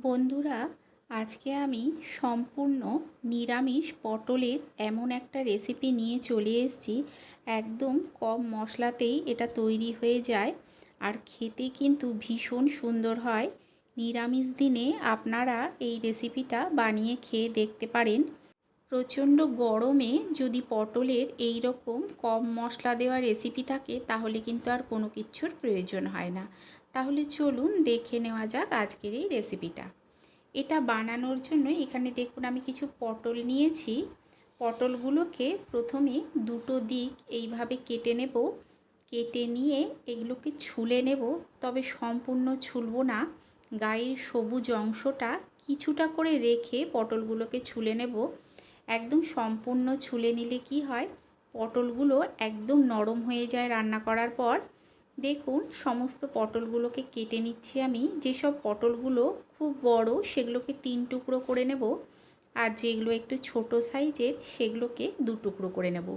বন্ধুরা, আজকে আমি সম্পূর্ণ নিরামিষ পটলের এমন একটা রেসিপি নিয়ে চলে এসেছি। একদম কম মশলাতেই এটা তৈরি হয়ে যায় আর খেতে কিন্তু ভীষণ সুন্দর হয়। নিরামিষ দিনে আপনারা এই রেসিপিটা বানিয়ে খেয়ে দেখতে পারেন। প্রচণ্ড গরমে যদি পটলের এই রকম কম মশলা দেওয়া রেসিপি থাকে তাহলে কিন্তু আর কোনো কিছুর প্রয়োজন হয় না। তাহলে চলুন দেখে নেওয়া যাক আজকের এই রেসিপিটা। এটা বানানোর জন্য এখানে দেখুন আমি কিছু পটল নিয়েছি। পটলগুলোকে প্রথমে দুটো দিক এইভাবে কেটে নেব। কেটে নিয়ে এগুলোকে ছুলে নেব, তবে সম্পূর্ণ ছুলব না। গায়ের সবুজ অংশটা কিছুটা করে রেখে পটলগুলোকে ছুলে নেব। একদম সম্পূর্ণ ছুলে নিলে কি হয়, পটলগুলো একদম নরম হয়ে যায় রান্না করার পর। দেখুন সমস্ত পটলগুলোকে কেটে নিচ্ছি আমি। যেসব পটলগুলো খুব বড় সেগুলোকে 3 টুকরো করে নেব, আর যেগুলো একটু ছোট সাইজের সেগুলোকে 2 টুকরো করে নেব।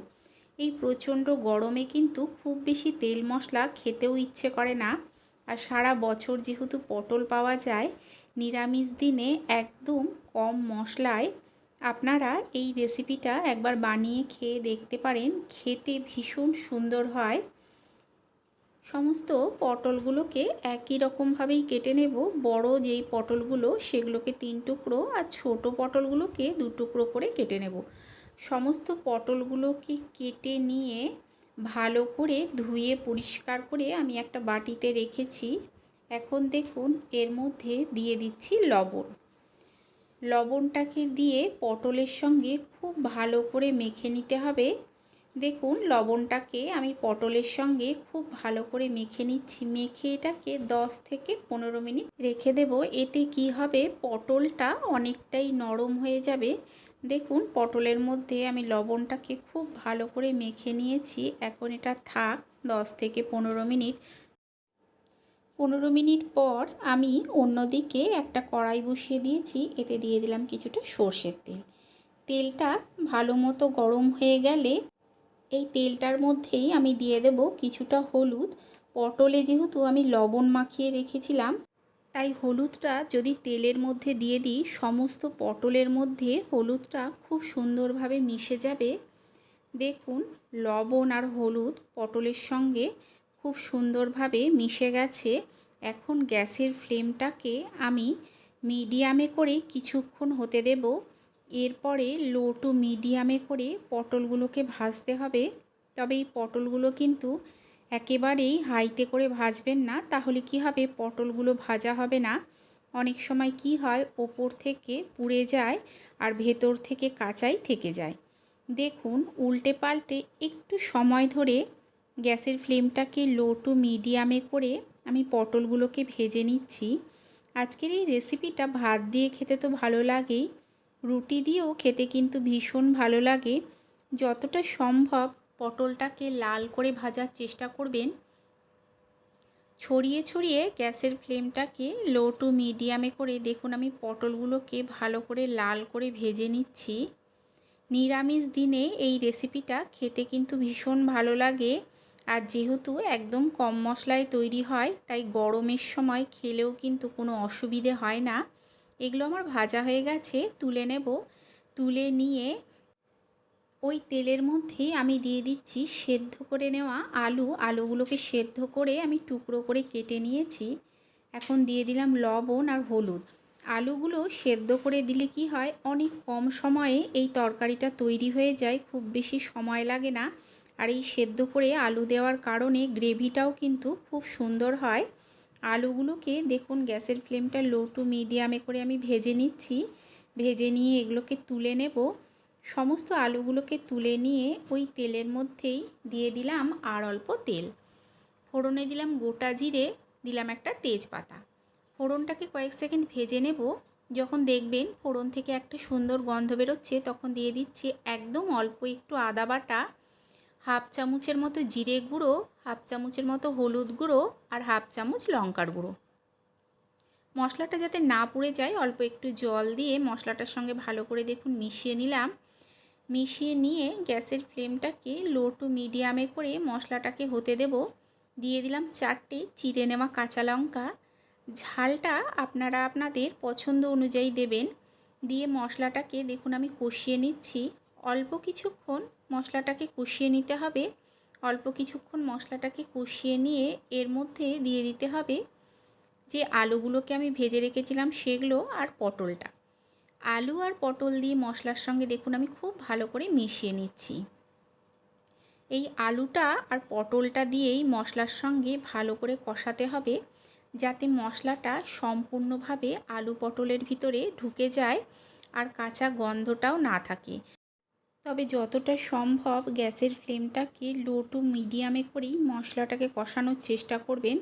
এই প্রচণ্ড গরমে কিন্তু খুব বেশি তেল মশলা খেতেও ইচ্ছে করে না। আর সারা বছর যেহেতু পটল পাওয়া যায়, নিরামিষ দিনে একদম কম মশলায় আপনারা এই রেসিপিটা একবার বানিয়ে খেয়ে দেখতে পারেন। খেতে ভীষণ সুন্দর হয়। সমস্ত পটলগুলোকে একই রকমভাবেই কেটে নেব। বড় যেই পটলগুলো সেগুলোকে 3 টুকরো, আর ছোট পটলগুলোকে 2 টুকরো করে কেটে নেব। সমস্ত পটলগুলোকে কেটে নিয়ে ভালো করে ধুয়ে পরিষ্কার করে আমি একটা বাটিতে রেখেছি। এখন দেখুন এর মধ্যে দিয়ে দিচ্ছি লবণ। লবণটাকে দিয়ে পটলের সঙ্গে খুব ভালো করে মেখে নিতে হবে। দেখুন লবণটাকে আমি পটলের সঙ্গে খুব ভালো করে মেখে নিচ্ছি। মেখে এটাকে 10 থেকে 15 মিনিট রেখে দেব। এতে কি হবে, পটলটা অনেকটাই নরম হয়ে যাবে। দেখুন পটলের মধ্যে আমি লবণটাকে খুব ভালো করে মেখে নিয়েছি। এখন এটা থাক 10 থেকে 15 মিনিট। 15 মিনিট পর আমি অন্যদিকে একটা কড়াই বসিয়ে দিয়েছি। এতে দিয়ে দিলাম কিছুটা সর্ষের তেল। তেলটা ভালো মতো গরম হয়ে গেলে এই তেলটার মধ্যেই আমি দিয়ে দেব কিছুটা হলুদ। পটলে যেহেতু আমি লবণ মাখিয়ে রেখেছিলাম, তাই হলুদটা যদি তেলের মধ্যে দিয়ে দিই, সমস্ত পটলের মধ্যে হলুদটা খুব সুন্দরভাবে মিশে যাবে। দেখুন লবণ আর হলুদ পটলের সঙ্গে খুব সুন্দরভাবে মিশে গেছে। এখন গ্যাসের ফ্লেমটাকে আমি মিডিয়ামে করে কিছুক্ষণ হতে দেব। এরপরে লো টু মিডিয়ামে করে পটলগুলোকে ভাজতে হবে। তবে এই পটলগুলো কিন্তু একেবারেই হাইতে করে ভাজবেন না, তাহলে কি হবে, পটলগুলো ভাজা হবে না। অনেক সময় কি হয়, ওপর থেকে পুড়ে যায় আর ভেতর থেকে কাঁচাই থেকে যায়। দেখুন উল্টে পাল্টে একটু সময় ধরে গ্যাসের ফ্লেমটাকে লো টু মিডিয়ামে করে আমি পটলগুলোকে ভেজে নিচ্ছি। আজকের এই রেসিপিটা ভাত দিয়ে খেতে তো ভালো লাগেই, রুটি দিয়েও খেতে কিন্তু ভীষণ ভালো লাগে। যতটা সম্ভব পটলটাকে লাল করে ভাজার চেষ্টা করবেন। ছড়িয়ে ছড়িয়ে গ্যাসের ফ্লেমটাকে লো টু মিডিয়ামে করে দেখুন আমি পটলগুলোকে ভালো করে লাল করে ভেজে নিচ্ছি। নিরামিষ দিনে এই রেসিপিটা খেতে কিন্তু ভীষণ ভালো লাগে। আর যেহেতু একদম কম মশলায় তৈরি হয়, তাই গরমের সময় খেলেও কিন্তু কোনো অসুবিধে হয় না। এগুলো আমার ভাজা হয়ে গেছে, তুলে নেব। তুলে নিয়ে ওই তেলের মধ্যেই আমি দিয়ে দিচ্ছি সেদ্ধ করে নেওয়া আলুগুলোকে সেদ্ধ করে আমি টুকরো করে কেটে নিয়েছি। এখন দিয়ে দিলাম লবণ আর হলুদ। আলুগুলো সেদ্ধ করে দিলে কি হয়, অনেক কম সময়ে এই তরকারিটা তৈরি হয়ে যায়, খুব বেশি সময় লাগে না। আর এই সেদ্ধ করে আলু দেওয়ার কারণে গ্রেভিটাও কিন্তু খুব সুন্দর হয়। আলুগুলোকে দেখুন গ্যাসের ফ্লেমটা লো টু মিডিয়ামে করে আমি ভেজে নিচ্ছি। ভেজে নিয়ে এগুলোকে তুলে নেব। সমস্ত আলুগুলোকে তুলে নিয়ে ওই তেলের মধ্যেই দিয়ে দিলাম আর অল্প তেল। ফোড়নে দিলাম গোটা জিরে, দিলাম একটা তেজপাতা। ফোড়নটাকে কয়েক সেকেন্ড ভেজে নেব। যখন দেখবেন ফোড়ন থেকে একটা সুন্দর গন্ধ বেরোচ্ছে, তখন দিয়ে দিচ্ছি একদম অল্প একটু আদা বাটা, হাফ চামচের মতো জিরে গুঁড়ো, হাফ চামচের মতো হলুদ গুঁড়ো, আর হাফ চামচ লঙ্কার গুঁড়ো। মশলাটা যাতে না পুড়ে যায় অল্প একটু জল দিয়ে মশলাটার সঙ্গে ভালো করে দেখুন মিশিয়ে নিলাম। মিশিয়ে নিয়ে গ্যাসের ফ্লেমটাকে লো টু মিডিয়ামে করে মশলাটাকে হতে দেব। দিয়ে দিলাম 4টে চিড়ে নেওয়া কাঁচা লঙ্কা, ঝালটা আপনারা আপনাদের পছন্দ অনুযায়ী দেবেন। দিয়ে মশলাটাকে দেখুন আমি কষিয়ে নিচ্ছি। অল্প কিছুক্ষণ মশলাটাকে কষিয়ে নিতে হবে। অল্প কিছুক্ষণ মশলাটাকে কষিয়ে নিয়ে এর মধ্যে দিয়ে দিতে হবে যে আলুগুলোকে আমি ভেজে রেখেছিলাম সেগুলো আর পটলটা। আলু আর পটল দিয়ে মশলার সঙ্গে দেখুন আমি খুব ভালো করে মিশিয়ে নিচ্ছি। এই আলুটা আর পটলটা দিয়েই মশলার সঙ্গে ভালো করে কষাতে হবে, যাতে মশলাটা সম্পূর্ণভাবে আলু পটলের ভিতরে ঢুকে যায় আর কাঁচা গন্ধটাও না থাকে। তবে যতটা সম্ভব গ্যাসের ফ্লেমটাকে লো টু মিডিয়ামে করেই মশলাটাকে কষানোর চেষ্টা করবেন।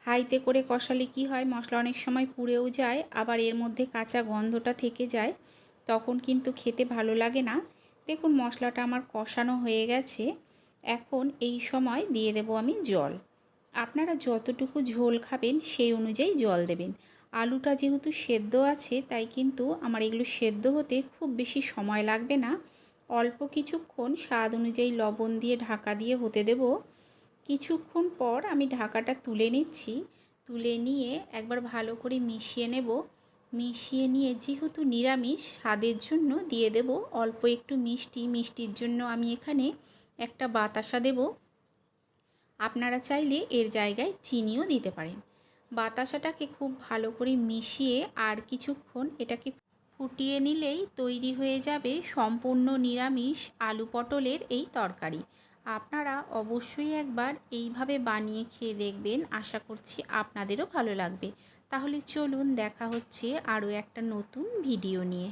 হাইতে করে কষালে কি হয়, মশলা অনেক সময় পুড়েও যায়, আবার এর মধ্যে কাঁচা গন্ধটা থেকে যায়, তখন কিন্তু খেতে ভালো লাগে না। দেখুন মশলাটা আমার কষানো হয়ে গেছে। এখন এই সময় দিয়ে দেব আমি জল। আপনারা যতটুকু ঝোল খাবেন সেই অনুযায়ী জল দেবেন। আলুটা যেহেতু সেদ্ধ আছে তাই কিন্তু আমার এগুলো সেদ্ধ হতে খুব বেশি সময় লাগবে না। অল্প কিছুক্ষণ স্বাদ অনুযায়ী লবণ দিয়ে ঢাকা দিয়ে হতে দেব। কিছুক্ষণ পর আমি ঢাকাটা তুলে নিচ্ছি। তুলে নিয়ে একবার ভালো করে মিশিয়ে নেব। মিশিয়ে নিয়ে যেহেতু নিরামিষ, স্বাদের জন্য দিয়ে দেব অল্প একটু মিষ্টি। মিষ্টির জন্য আমি এখানে একটা বাতাসা দেব। আপনারা চাইলে এর জায়গায় চিনিও দিতে পারেন। বাতাসাটাকে খুব ভালো করে মিশিয়ে আর কিছুক্ষণ এটাকে ফুটিয়ে নিলেই তৈরি হয়ে যাবে সম্পূর্ণ নিরামিষ আলু পটলের এই তরকারি। আপনারা অবশ্যই একবার এইভাবে বানিয়ে খেয়ে দেখবেন, আশা করছি আপনাদেরও ভালো লাগবে। তাহলে চলুন দেখা হচ্ছে আরও একটা নতুন ভিডিও নিয়ে।